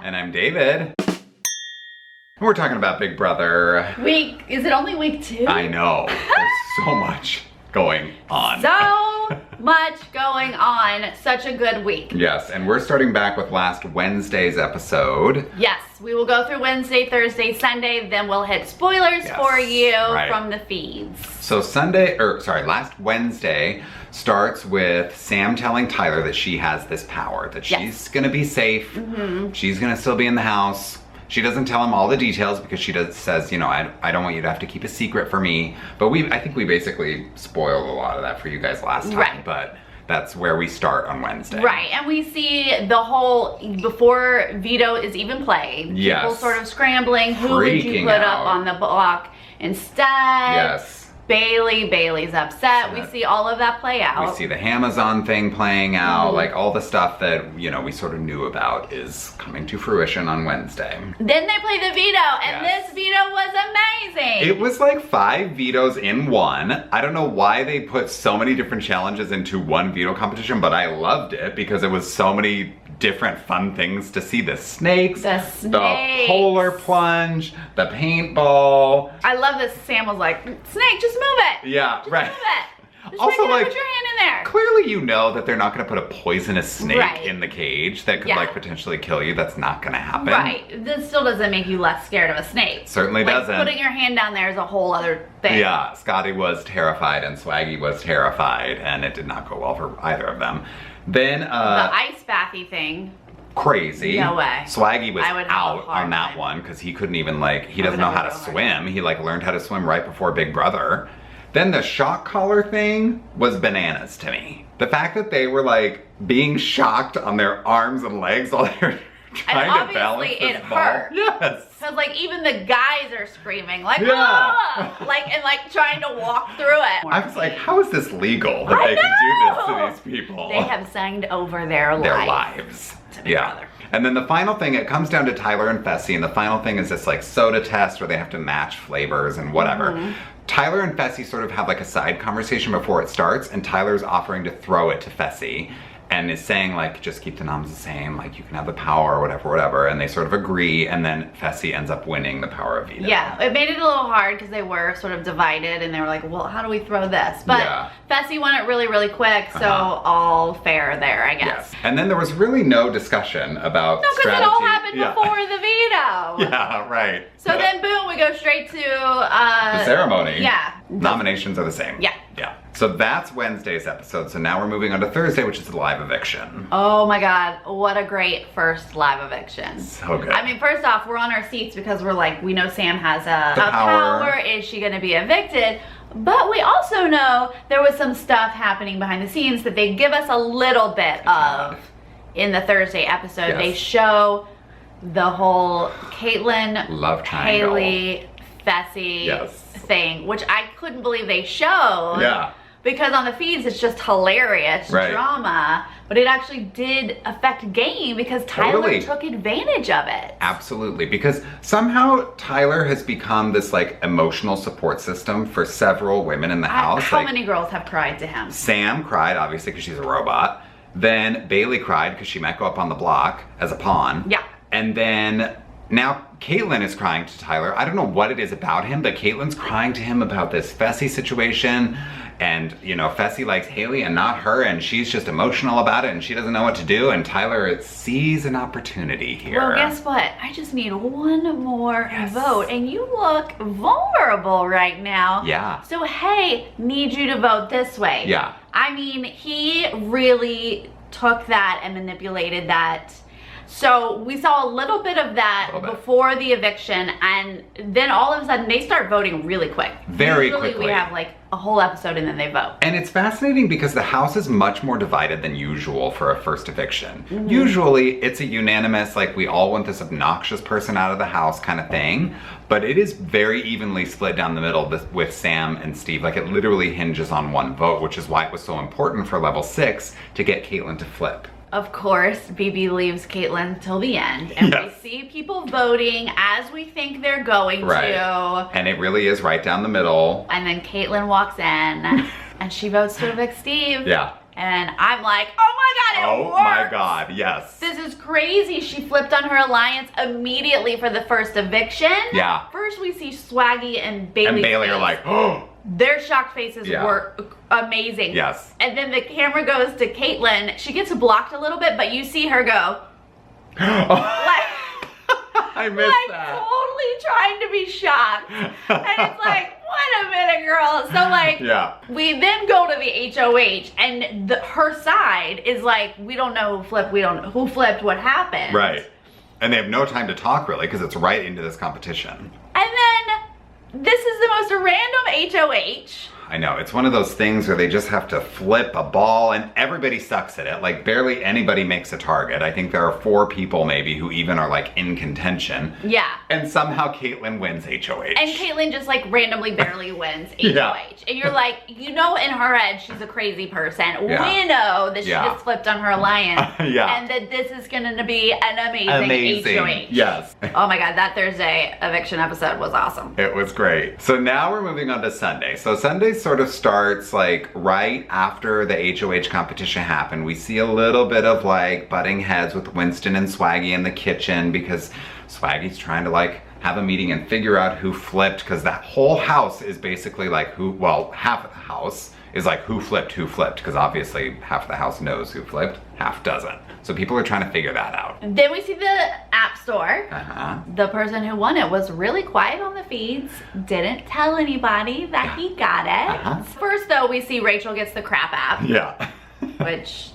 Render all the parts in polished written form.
And I'm David. We're talking about Big Brother. Is it only week 2? I know. There's so much going on. So much going on. Such a good week. Yes, and we're starting back with last Wednesday's episode. Yes, we will go through Wednesday, Thursday, Sunday, then we'll hit spoilers for you from the feeds. So last Wednesday starts with Sam telling Tyler that she has this power, that she's gonna be safe, she's gonna still be in the house. She doesn't tell him all the details because she says, you know, I don't want you to have to keep a secret for me. But I think we basically spoiled a lot of that for you guys last time. Right. But that's where we start on Wednesday. Right, and we see the whole, before Veto is even played, people sort of scrambling, who would you put up on the block instead? Yes. Bailey's upset. We see all of that play out. We see the Amazon thing playing out, like all the stuff that, you know, we sort of knew about is coming to fruition on Wednesday. Then they play the veto, and this veto was amazing. It was like 5 vetoes in one. I don't know why they put so many different challenges into one veto competition, but I loved it because it was so many different fun things to see. The snakes, the polar plunge, the paintball. I love this. Sam was like, snake, just move it. Yeah, just right. Move it. Just also, like, put your hand in there. Clearly you know that they're not gonna put a poisonous snake in the cage that could like potentially kill you. That's not gonna happen. Right, this still doesn't make you less scared of a snake. Certainly doesn't. Putting your hand down there is a whole other thing. Yeah, Scotty was terrified and Swaggy was terrified, and it did not go well for either of them. Then, the ice bathy thing. Crazy. No way. Swaggy was out on that one because he couldn't even he doesn't know how to swim. He learned how to swim right before Big Brother. Then the shock collar thing was bananas to me. The fact that they were being shocked on their arms and legs while they were trying to balance this ball. Hurt. Yes. Because even the guys are screaming ah! and trying to walk through it. I was like, how is this legal that they can do this to these people? They have signed over their lives. To Big Brother. And then the final thing, it comes down to Tyler and Fessy, and the final thing is this soda test where they have to match flavors and whatever. Tyler and Fessy sort of have a side conversation before it starts, and Tyler's offering to throw it to Fessy and is saying just keep the noms the same, you can have the power or whatever, and they sort of agree, and then Fessy ends up winning the power of Veto. Yeah, it made it a little hard because they were sort of divided and they were like, well, how do we throw this? But Fessy won it really, really quick, so all fair there, I guess. Yes. And then there was really no discussion about strategy. No, because it all happened before the veto. Yeah, right. So then boom, we go straight to the ceremony. Yeah. Nominations are the same. Yeah. Yeah. So that's Wednesday's episode. So now we're moving on to Thursday, which is the live eviction. Oh my God, what a great first live eviction. So good. I mean, first off, we're on our seats because we're we know Sam has a power. Is she gonna be evicted? But we also know there was some stuff happening behind the scenes that they give us a little bit of in the Thursday episode. Yes. They show the whole Caitlyn, love triangle, Haley, Fessy thing, which I couldn't believe they showed. Yeah. Because on the feeds, it's just hilarious drama, but it actually did affect game because Tyler took advantage of it. Absolutely, because somehow Tyler has become this emotional support system for several women in the house. How many girls have cried to him? Sam cried, obviously, because she's a robot. Then Bailey cried because she might go up on the block as a pawn. Yeah. And then now Caitlyn is crying to Tyler. I don't know what it is about him, but Caitlyn's crying to him about this Fessy situation. And, you know, Fessy likes Haley and not her, and she's just emotional about it, and she doesn't know what to do, and Tyler sees an opportunity here. Well, guess what? I just need one more vote, and you look vulnerable right now. Yeah. So, hey, need you to vote this way. Yeah. I mean, he really took that and manipulated that. So we saw a little bit of that before the eviction, and then all of a sudden they start voting really quick. Very quickly. We have a whole episode and then they vote. And it's fascinating because the house is much more divided than usual for a first eviction. Usually it's a unanimous, we all want this obnoxious person out of the house kind of thing, but it is very evenly split down the middle with Sam and Steve. It literally hinges on one vote, which is why it was so important for level 6 to get Caitlyn to flip. Of course, BB leaves Caitlyn till the end, and we see people voting as we think they're going to. And it really is right down the middle. And then Caitlyn walks in, and she votes to evict Steve. Yeah. And I'm like, oh my God, it Oh works. my God, yes. This is crazy. She flipped on her alliance immediately for the first eviction. Yeah. First we see Swaggy and Bailey. And Bailey are like, oh. Their shocked faces were amazing. Yes. And then the camera goes to Caitlyn. She gets blocked a little bit, but you see her go. Like, I missed that. Totally trying to be shocked. And it's like, wait a minute, girl. So like, we then go to the HOH, and her side is like, we don't know who flipped. We don't know who flipped. What happened? Right. And they have no time to talk really because it's right into this competition. And then this is the most random HOH. I know, it's one of those things where they just have to flip a ball and everybody sucks at it. Like barely anybody makes a target. I think there are 4 people maybe who even are like in contention. Yeah. And somehow Caitlyn wins HOH. And Caitlyn just like randomly barely wins HOH. And you're like, you know, in her head, she's a crazy person. Yeah. We know that she just flipped on her alliance. Yeah. And that this is going to be an amazing HOH. Yes. Oh my God, that Thursday eviction episode was awesome. It was great. So now we're moving on to Sunday. So Sunday sort of starts like right after the HOH competition happened. We see a little bit of like butting heads with Winston and Swaggy in the kitchen because Swaggy's trying to like have a meeting and figure out who flipped, because that whole house is basically like half of the house is like who flipped, because obviously half of the house knows who flipped, half doesn't. So people are trying to figure that out. Then we see the app store. The person who won it was really quiet on the feeds, didn't tell anybody that he got it. First though, we see Rachel gets the crap app. Yeah. Which,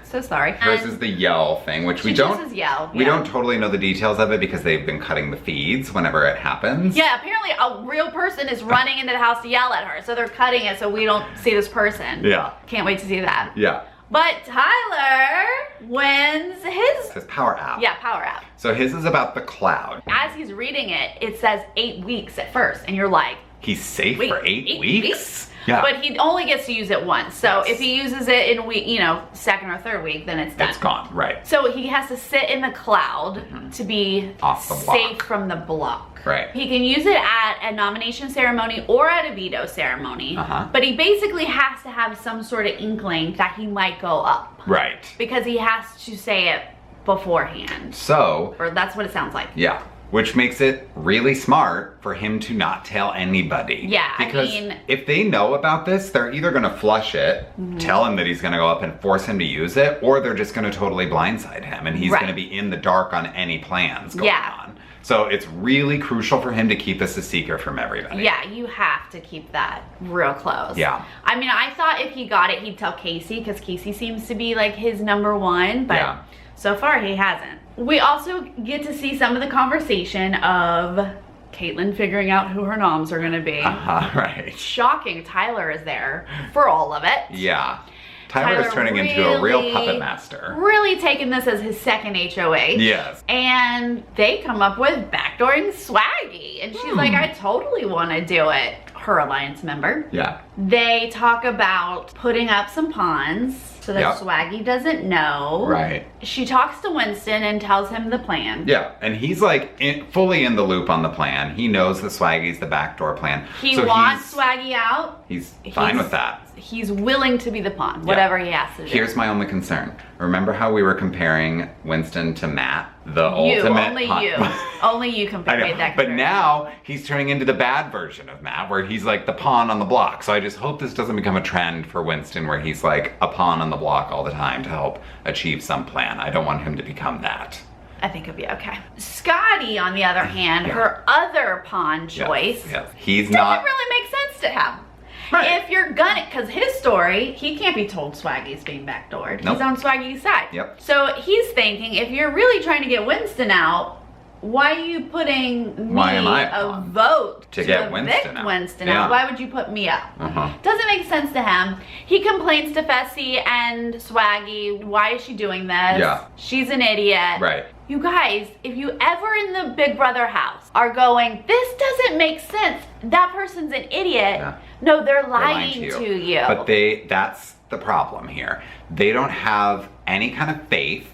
so sorry. Versus the yell thing, which we don't yell. We don't totally know the details of it because they've been cutting the feeds whenever it happens. Yeah, apparently a real person is running into the house to yell at her, so they're cutting it so we don't see this person. Yeah. Can't wait to see that. Yeah. But Tyler wins his Power App. Yeah, Power App. So his is about the cloud. As he's reading it, it says 8 weeks at first, and you're like, he's safe for 8 weeks? Yeah. But he only gets to use it once. So if he uses it in week, second or third week, then it's done. It's gone, right. So he has to sit in the cloud to be safe from the block. Right. He can use it at a nomination ceremony or at a veto ceremony. But he basically has to have some sort of inkling that he might go up. Right. Because he has to say it beforehand. So. Or that's what it sounds like. Yeah. Which makes it really smart for him to not tell anybody. Yeah, because if they know about this, they're either gonna flush it, tell him that he's gonna go up and force him to use it, or they're just gonna totally blindside him and he's gonna be in the dark on any plans going on. So it's really crucial for him to keep this a secret from everybody. Yeah, you have to keep that real close. Yeah. I mean, I thought if he got it, he'd tell Casey, because Casey seems to be like his #1, but so far he hasn't. We also get to see some of the conversation of Caitlyn figuring out who her noms are gonna be. Right. Shocking, Tyler is there for all of it. Yeah. Tyler is turning into a real puppet master. Really taking this as his second HOH. Yes. And they come up with backdooring Swaggy. And she's like, I totally want to do it. Her alliance member. Yeah. They talk about putting up some pawns so that Swaggy doesn't know. Right. She talks to Winston and tells him the plan. Yeah, and he's like fully in the loop on the plan. He knows that Swaggy's the backdoor plan. He wants Swaggy out. He's fine with that. He's willing to be the pawn, whatever he has to do. Here's my only concern. Remember how we were comparing Winston to Matt? The ultimate pawn. Only you made that comparison. But now he's turning into the bad version of Matt, where he's like the pawn on the block. So I just hope this doesn't become a trend for Winston, where he's like a pawn on the block all the time to help achieve some plan. I don't want him to become that. I think it'll be okay. Scotty, on the other hand, her other pawn choice, he's doesn't really make sense to him. Right. If you're gonna, because his story, he can't be told Swaggy's being backdoored. He's on Swaggy's side. Yep. So he's thinking, if you're really trying to get Winston out, why are you putting me a vote to get Winston out? Why would you put me up? Doesn't make sense to him. He complains to Fessy and Swaggy, why is she doing this? She's an idiot. Right. You guys, if you ever in the Big Brother house are going, this doesn't make sense, that person's an idiot. No, they're lying to you. But that's the problem here. They don't have any kind of faith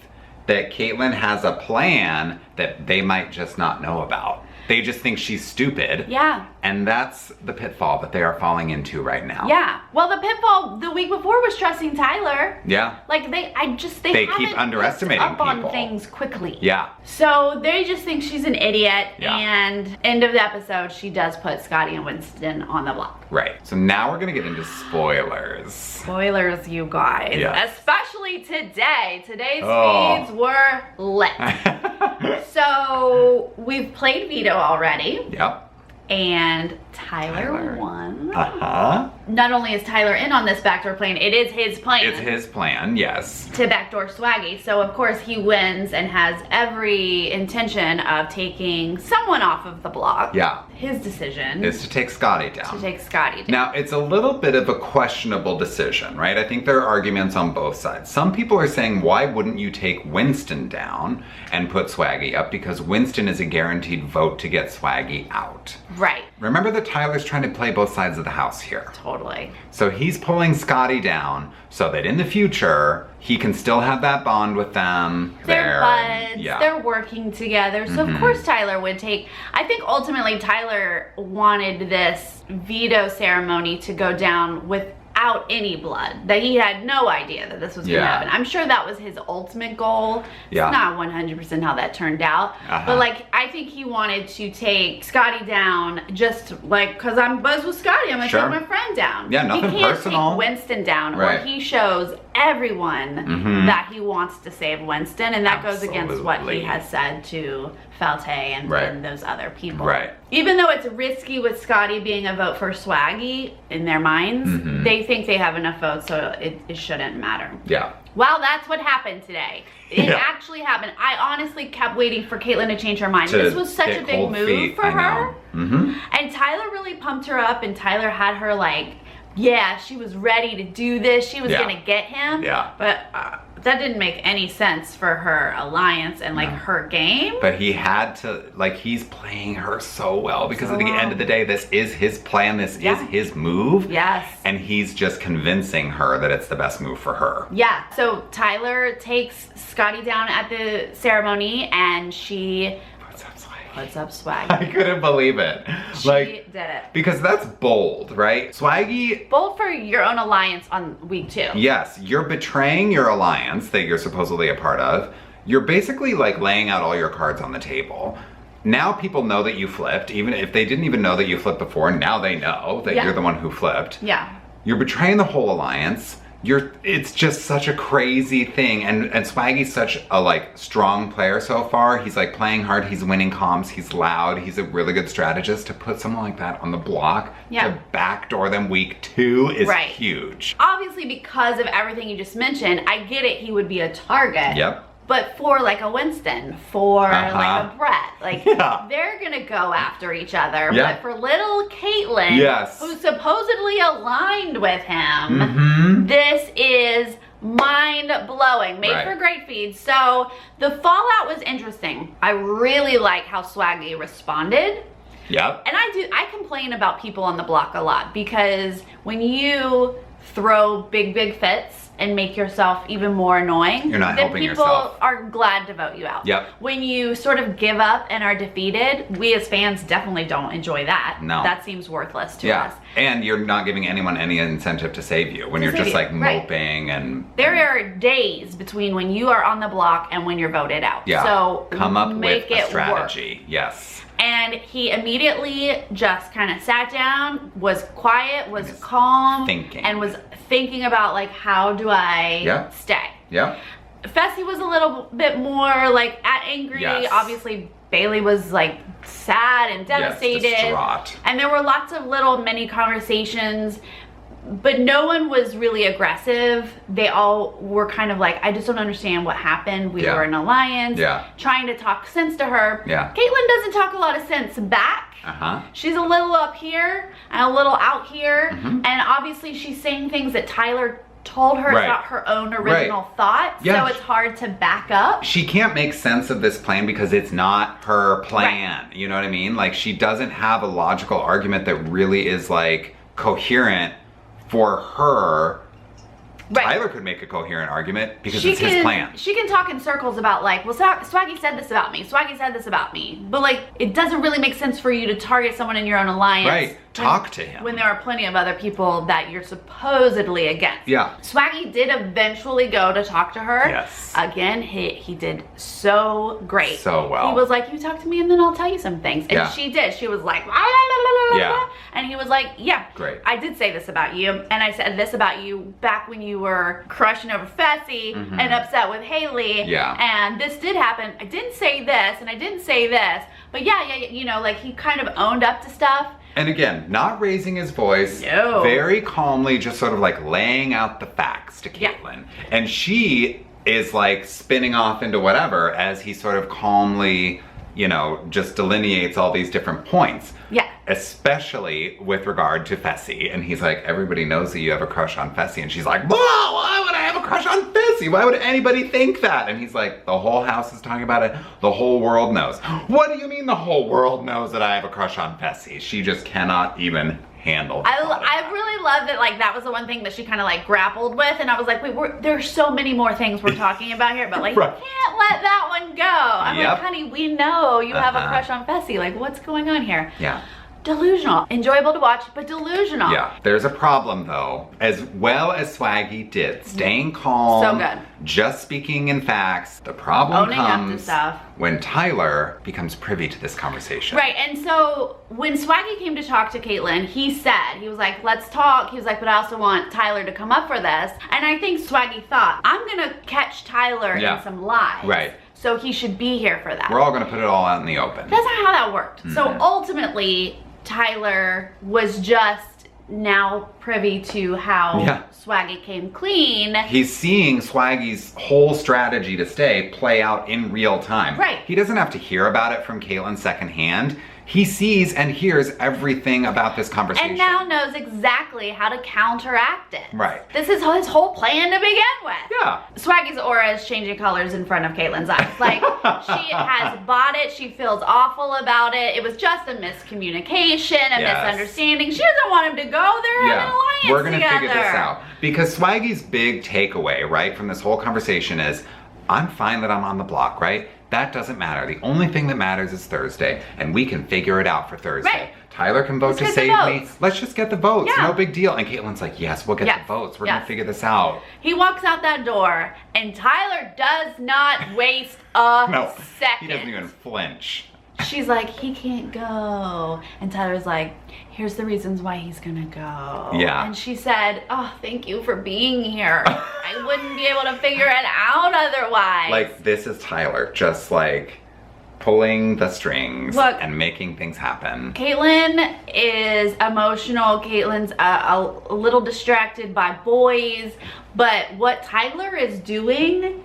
that Caitlyn has a plan that they might just not know about. They just think she's stupid. Yeah. And that's the pitfall that they are falling into right now. Yeah. Well, the pitfall the week before was trusting Tyler. Yeah. Like they keep underestimating up people on things quickly. Yeah. So they just think she's an idiot. Yeah. And end of the episode, she does put Scotty and Winston on the block. Right. So now we're gonna get into spoilers. Spoilers, you guys. Yeah. Especially today. Today's feeds were lit. So we've played Veto already. Yep. And Tyler won. Uh-huh. Not only is Tyler in on this backdoor plan, it is his plan. It's his plan, yes. To backdoor Swaggy. So of course he wins and has every intention of taking someone off of the block. Yeah. His decision is to take Scotty down. To take Scotty down. Now, it's a little bit of a questionable decision, right? I think there are arguments on both sides. Some people are saying, why wouldn't you take Winston down and put Swaggy up? Because Winston is a guaranteed vote to get Swaggy out. Right. Remember that Tyler's trying to play both sides of the house here. Totally. So he's pulling Scotty down so that in the future, he can still have that bond with them. They're buds, they're working together. So of course Tyler would take, I think ultimately Tyler wanted this veto ceremony to go down without any blood. That he had no idea that this was gonna happen. I'm sure that was his ultimate goal. Yeah. It's not 100% how that turned out. But like, I think he wanted to take Scotty down just like, cause I'm buzzed with Scotty, I'm gonna take my friend down. Yeah, nothing he can't personal. Take Winston down, or he shows everyone that he wants to save Winston, and that goes against what he has said to Falte and those other people. Right. Even though it's risky with Scotty being a vote for Swaggy in their minds, they think they have enough votes, so it shouldn't matter. Yeah. Well, that's what happened today. It actually happened. I honestly kept waiting for Caitlyn to change her mind. This was such a big move for her. And Tyler really pumped her up, and Tyler had her like, yeah, she was ready to do this. She was gonna get him. Yeah. But that didn't make any sense for her alliance and like her game. But he had to, like, he's playing her so well because at the end of the day, this is his plan. This is his move. Yes. And he's just convincing her that it's the best move for her. Yeah. So Tyler takes Scotty down at the ceremony, and she puts up Swaggy. I couldn't believe it. She did it. Because that's bold, right? Swaggy. Bold for your own alliance on week 2. Yes, you're betraying your alliance that you're supposedly a part of. You're basically like laying out all your cards on the table. Now people know that you flipped, even if they didn't even know that you flipped before, now they know that you're the one who flipped. Yeah. You're betraying the whole alliance. It's just such a crazy thing, and Swaggy's such a like strong player so far. He's like playing hard, he's winning comps, he's loud, he's a really good strategist. To put someone like that on the block to backdoor them week 2 is huge. Obviously, because of everything you just mentioned, I get it, he would be a target. Yep. But for like a Winston, for like a Brett, like they're gonna go after each other. But for little Caitlyn, who's supposedly aligned with him, this is mind-blowing. Made for great feeds. So the fallout was interesting. I really like how Swaggy responded. Yep. And I complain about people on the block a lot, because when you throw big fits and make yourself even more annoying, you're not helping yourself. People are glad to vote you out. Yep. When you sort of give up and are defeated, we as fans definitely don't enjoy that. No. That seems worthless to us. And you're not giving anyone any incentive to save you when you're just like moping and... There are days between when you are on the block and when you're voted out. Yeah. So come up make with a it strategy. Work. Yes. And he immediately just kind of sat down, was quiet, was calm, and was thinking about like, how do I stay? Yeah. Fessy was a little bit more like angry. Yes. Obviously, Bailey was like sad and devastated. Yes, distraught. And there were lots of little mini conversations, but no one was really aggressive. They all were kind of like, I just don't understand what happened. We were an alliance, trying to talk sense to her. Caitlyn doesn't talk a lot of sense back. She's a little up here and a little out here. And obviously she's saying things that Tyler told her about her own original thoughts. So it's hard to back up. She can't make sense of this plan because it's not her plan. You know what I mean? Like, she doesn't have a logical argument that really is like coherent for her Right. Tyler could make a coherent argument because it's his plan. She can talk in circles about like, well, Swaggy said this about me. Swaggy said this about me. But like, it doesn't really make sense for you to target someone in your own alliance. Right. Talk to him. When there are plenty of other people that you're supposedly against. Yeah. Swaggy did eventually go to talk to her. Yes. Again, he did so great. So well. He was like, you talk to me and then I'll tell you some things. And she did. She was like, la, la, la, la, la. And he was like, yeah, great. I did say this about you. And I said this about you back when you were crushing over Fessy and upset with Haley. Yeah. And this did happen. I didn't say this and I didn't say this. But yeah, you know, like he kind of owned up to stuff. And again, not raising his voice, no. Very calmly, just sort of like laying out the facts to Caitlyn. And she is like spinning off into whatever as he sort of calmly, you know, just delineates all these different points. Yeah. Especially with regard to Fessy. And he's like, everybody knows that you have a crush on Fessy. And she's like, whoa, why would I have a crush on Fessy? Why would anybody think that? And he's like, the whole house is talking about it. The whole world knows. What do you mean the whole world knows that I have a crush on Fessy? She just cannot even handle it. I really love that, like, that was the one thing that she kind of like grappled with, and I was like, wait, there's so many more things we're talking about here, but like, right. You can't let that one go. I'm like, honey, we know you have a crush on Fessy. Like, what's going on here? Yeah. Delusional. Enjoyable to watch, but delusional. Yeah. There's a problem though. As well as Swaggy did, staying calm. So good. Just speaking in facts. The problem Owning up to comes stuff. when Tyler becomes privy to this conversation. Right, and so when Swaggy came to talk to Caitlyn, he was like, let's talk. He was like, but I also want Tyler to come up for this. And I think Swaggy thought, I'm gonna catch Tyler in some lies. Right. So he should be here for that. We're all gonna put it all out in the open. That's not how that worked. So ultimately, Tyler was just now privy to how Swaggy came clean. He's seeing Swaggy's whole strategy to stay play out in real time. Right. He doesn't have to hear about it from Caitlyn secondhand. He sees and hears everything about this conversation. And now knows exactly how to counteract it. Right. This is his whole plan to begin with. Yeah. Swaggy's aura is changing colors in front of Caitlyn's eyes. Like, she has bought it. She feels awful about it. It was just a miscommunication, a misunderstanding. She doesn't want him to go. They're having an alliance We're gonna together. figure this out. Because Swaggy's big takeaway, right, from this whole conversation is, I'm fine that I'm on the block, right? That doesn't matter. The only thing that matters is Thursday, and we can figure it out for Thursday. Right. Tyler can vote to save me. Let's just get the votes. No big deal. And Caitlin's like, yes, we'll get the votes. We're gonna figure this out. He walks out that door, and Tyler does not waste a second. He doesn't even flinch. She's like, he can't go. And Tyler's like, here's the reasons why he's gonna go. Yeah. And she said, oh, thank you for being here. I wouldn't be able to figure it out otherwise. Like, this is Tyler, just like pulling the strings and making things happen. Caitlyn is emotional. Caitlyn's a little distracted by boys. But what Tyler is doing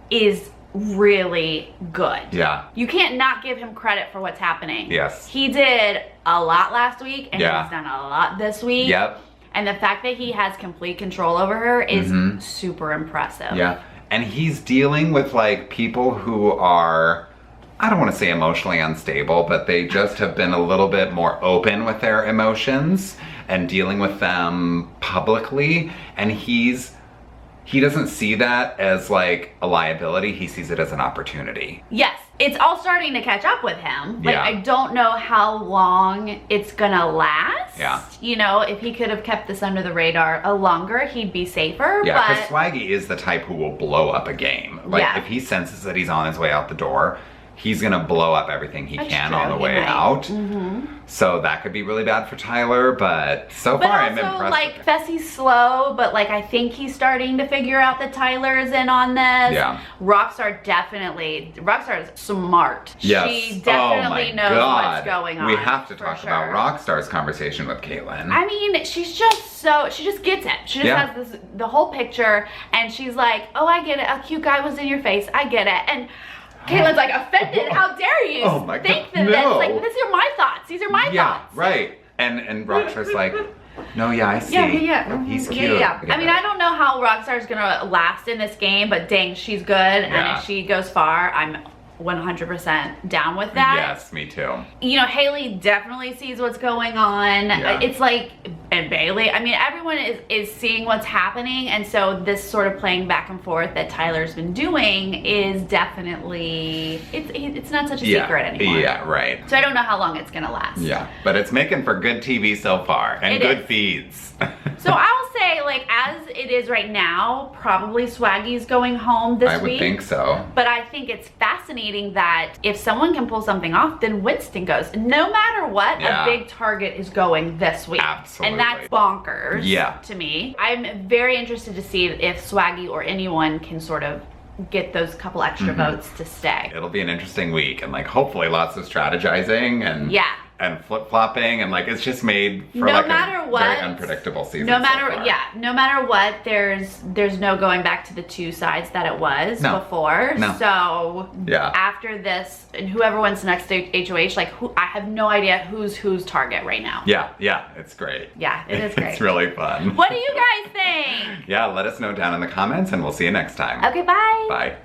is really good. Yeah. You can't not give him credit for what's happening. Yes. He did a lot last week, and he's done a lot this week. Yep. And the fact that he has complete control over her is super impressive. Yeah. And he's dealing with like people who are, I don't want to say emotionally unstable, but they just have been a little bit more open with their emotions and dealing with them publicly. And he doesn't see that as like a liability. He sees it as an opportunity. Yes, it's all starting to catch up with him. Like, I don't know how long it's gonna last. Yeah. You know, if he could have kept this under the radar a longer, he'd be safer. Yeah, because Swaggy is the type who will blow up a game. Like, if he senses that he's on his way out the door, he's gonna blow up everything he can on the way out. So that could be really bad for Tyler, but so far I'm impressed. But also, like, Fessy's slow, but like, I think he's starting to figure out that Tyler is in on this. Yeah. Rockstar is smart. Yes. She definitely knows what's going on. We have to talk about Rockstar's conversation with Caitlyn. I mean, she just gets it. She just has the whole picture, and she's like, oh, I get it. A cute guy was in your face. I get it. And Caitlyn's like, offended? How dare you think that that's like, these are my thoughts. These are my thoughts. Yeah, right. And Rockstar's like, no, I see. Yeah. He's cute. Yeah. I mean, I don't know how Rockstar's gonna last in this game, but dang, she's good. And if she goes far, I'm 100% down with that. Yes, me too. You know, Haley definitely sees what's going on. It's like and Bailey. I mean, everyone is seeing what's happening, and so this sort of playing back and forth that Tyler's been doing is definitely, it's not such a secret anymore. Yeah, right. So I don't know how long it's gonna last. Yeah, but it's making for good TV so far, and good feeds. So I'll say, like, as it is right now, probably Swaggy's going home this week. I would think so. But I think it's fascinating that if someone can pull something off, then Winston goes. No matter what, a big target is going this week. Absolutely. And that's bonkers to me. I'm very interested to see if Swaggy or anyone can sort of get those couple extra votes to stay. It'll be an interesting week, and like hopefully lots of strategizing and flip-flopping, and like it's just made for like a very unpredictable season. No matter what, there's no going back to the two sides that it was before. So after this, and whoever wins the next HOH, like I have no idea who's target right now. Yeah, it's great. Yeah, it is great. It's really fun. What do you guys think? Yeah, let us know down in the comments, and we'll see you next time. Okay, bye. Bye.